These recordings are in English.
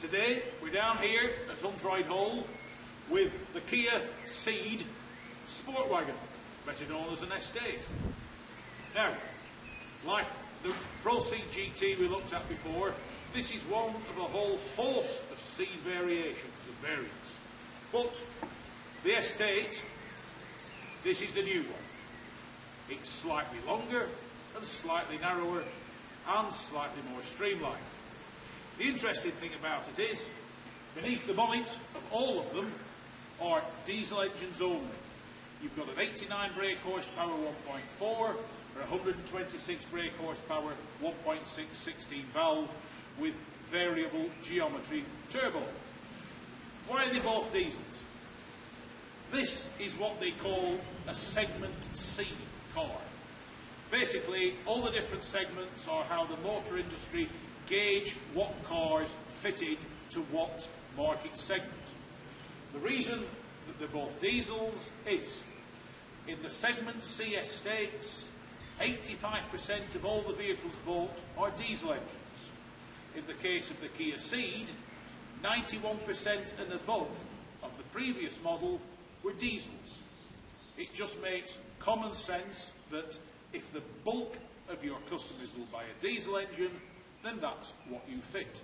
Today we're down here at Huntroyd Hall with the Kia Cee'd Sportwagon, better known as an estate. Now, like the Pro Cee'd GT we looked at before, this is one of a whole host of Cee'd variations and variants. But the estate, this is the new one. It's slightly longer and slightly narrower and slightly more streamlined. The interesting thing about it is, beneath the bonnet of all of them are diesel engines only. You've got an 89 brake horsepower 1.4 or 126 brake horsepower 1.6 16 valve with variable geometry turbo. Why are they both diesels? This is what they call a segment C car. Basically, all the different segments are how the motor industry gauge what cars fit in to what market segment. The reason that they're both diesels is, in the segment C estates, 85% of all the vehicles bought are diesel engines. In the case of the Kia Cee'd, 91% and above of the previous model were diesels. It just makes common sense that if the bulk of your customers will buy a diesel engine, then that's what you fit.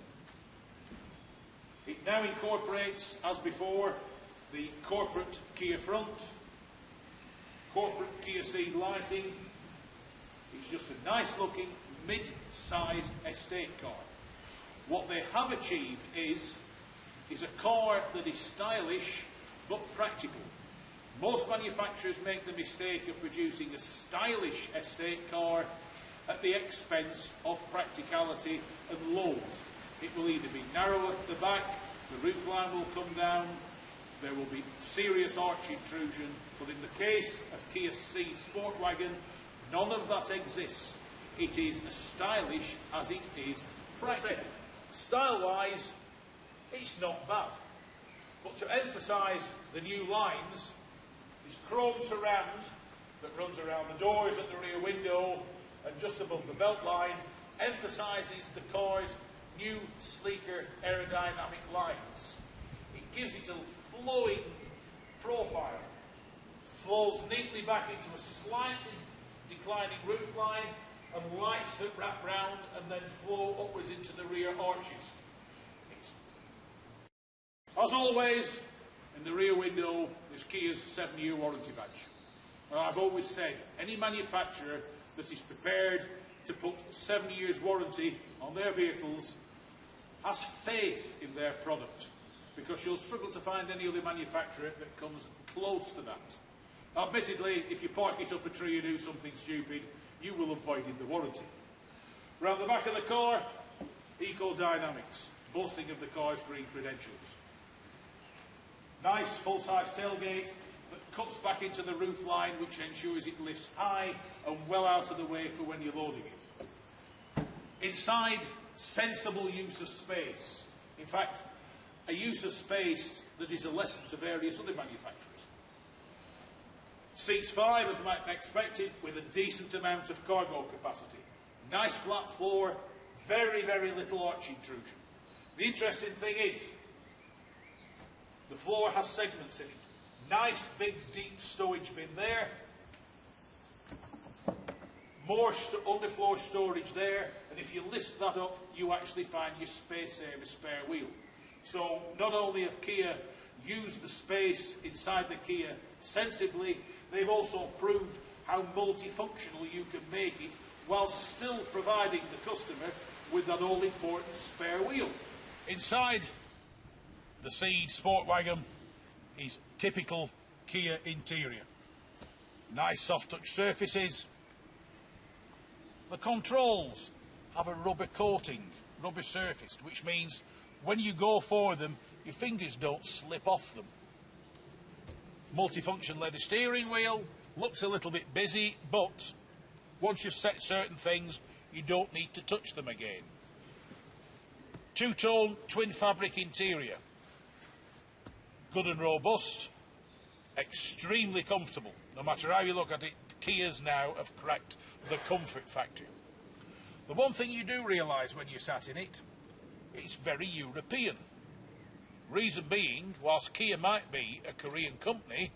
It now incorporates, as before, the corporate Kia front, corporate Kia Cee'd lighting. It's just a nice looking mid-sized estate car. What they have achieved is a car that is stylish but practical. Most manufacturers make the mistake of producing a stylish estate car at the expense of practicality and load. It will either be narrow at the back, the roofline will come down, there will be serious arch intrusion, but in the case of Kia Cee'd Sportwagon, none of that exists. It is as stylish as it is practical. Style-wise, it's not bad. But to emphasise the new lines, this chrome surround that runs around the doors at the rear window and just above the belt line emphasises the car's new, sleeker aerodynamic lines. It gives it a flowing profile, flows neatly back into a slightly declining roofline and lights that wrap round and then flow upwards into the rear arches. As always, in the rear window is Kia's 7-year warranty badge. And I've always said, any manufacturer that is prepared to put 7 years warranty on their vehicles has faith in their product, because you'll struggle to find any other manufacturer that comes close to that. Admittedly, if you park it up a tree and do something stupid, you will have voided the warranty. Round the back of the car, Eco-Dynamics, boasting of the car's green credentials. Nice full-size tailgate that cuts back into the roof line, which ensures it lifts high and well out of the way for when you're loading it. Inside, sensible use of space. In fact, a use of space that is a lesson to various other manufacturers. Seats 5, as might be expected, with a decent amount of cargo capacity. Nice flat floor, very, very little arch intrusion. The interesting thing is, the floor has segments in it. Nice, big, deep stowage bin there. More underfloor storage there. And if you list that up, you actually find your space-saver spare wheel. So not only have Kia used the space inside the Kia sensibly, they've also proved how multifunctional you can make it while still providing the customer with that all-important spare wheel. Inside the Cee'd Sportwagon is typical Kia interior. Nice soft touch surfaces. The controls have a rubber coating, rubber surfaced, which means when you go for them, your fingers don't slip off them. Multifunction leather steering wheel, looks a little bit busy, but once you've set certain things, you don't need to touch them again. Two-tone twin fabric interior. Good and robust, extremely comfortable. No matter how you look at it, Kias now have cracked the comfort factor. The one thing you do realise when you're sat in it it's very European. Reason being, whilst Kia might be a Korean company,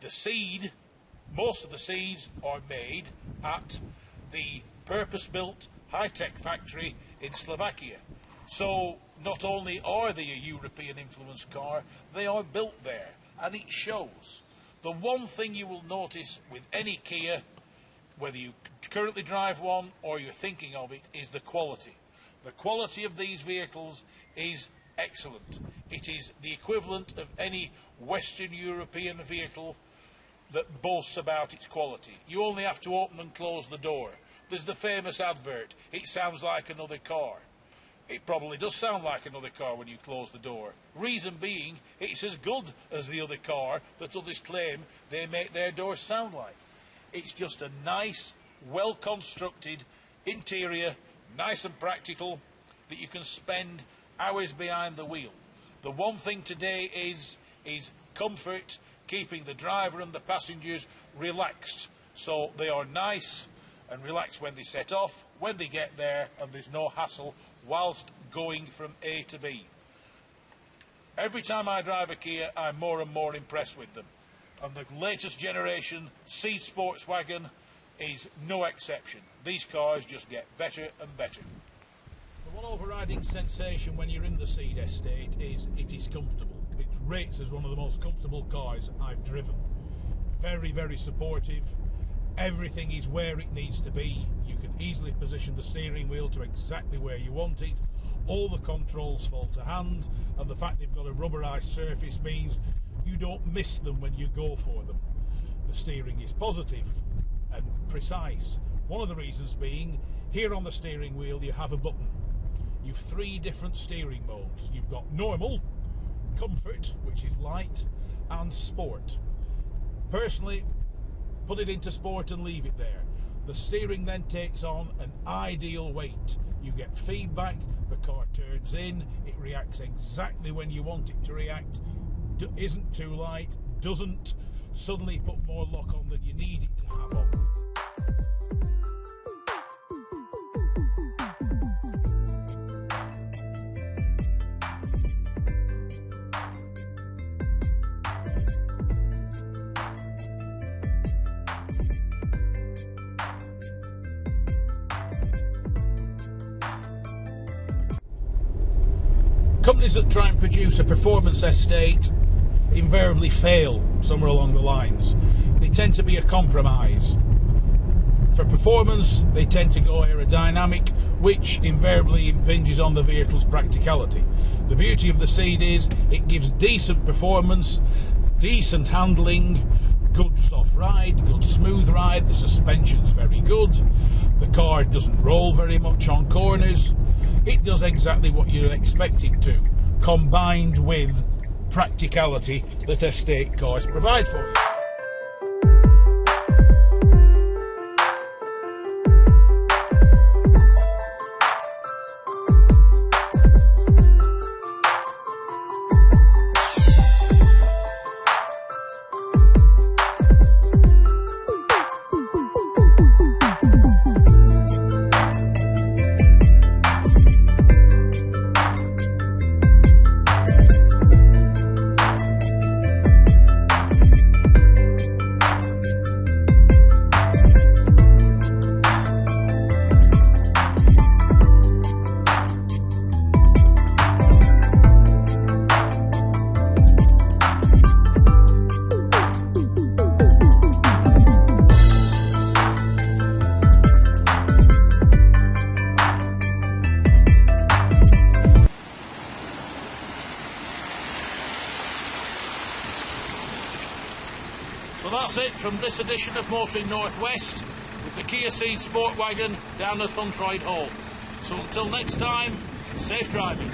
the Cee'd, most of the Cee'ds are made at the purpose-built high-tech factory in Slovakia. So not only are they a European influenced car, they are built there, and it shows. The one thing you will notice with any Kia, whether you currently drive one or you're thinking of it, is the quality. The quality of these vehicles is excellent. It is the equivalent of any Western European vehicle that boasts about its quality. You only have to open and close the door. There's the famous advert, it sounds like another car. It probably does sound like another car when you close the door. Reason being, it's as good as the other car that others claim they make their doors sound like. It's just a nice, well-constructed interior, nice and practical, that you can spend hours behind the wheel. The one thing today is comfort, keeping the driver and the passengers relaxed. So they are nice and relaxed when they set off, when they get there, and there's no hassle whilst going from A to B. Every time I drive a Kia, I'm more and more impressed with them. And the latest generation Cee'd Sportwagon is no exception. These cars just get better and better. The one overriding sensation when you're in the Cee'd estate is it is comfortable. It rates as one of the most comfortable cars I've driven. Very, very supportive. Everything is where it needs to be. You can easily position the steering wheel to exactly where you want it. All the controls fall to hand, and the fact they've got a rubberized surface means you don't miss them when you go for them. The steering is positive and precise. One of the reasons being, here on the steering wheel you have a button. You've 3 different steering modes. You've got normal, comfort, which is light, and sport. Personally, put it into sport and leave it there. The steering then takes on an ideal weight. You get feedback, the car turns in, it reacts exactly when you want it to react, isn't too light, doesn't suddenly put more lock on than you need it to have on. Companies that try and produce a performance estate invariably fail somewhere along the lines. They tend to be a compromise. For performance, they tend to go aerodynamic, which invariably impinges on the vehicle's practicality. The beauty of the Cee'd is it gives decent performance, decent handling, good soft ride, good smooth ride, the suspension's very good, the car doesn't roll very much on corners. It does exactly what you'd expect it to, combined with practicality that estate cars provide for you. So that's it from this edition of Motoring Northwest with the Kia Cee'd Sportwagon down at Huntroyd Hall. So until next time, safe driving.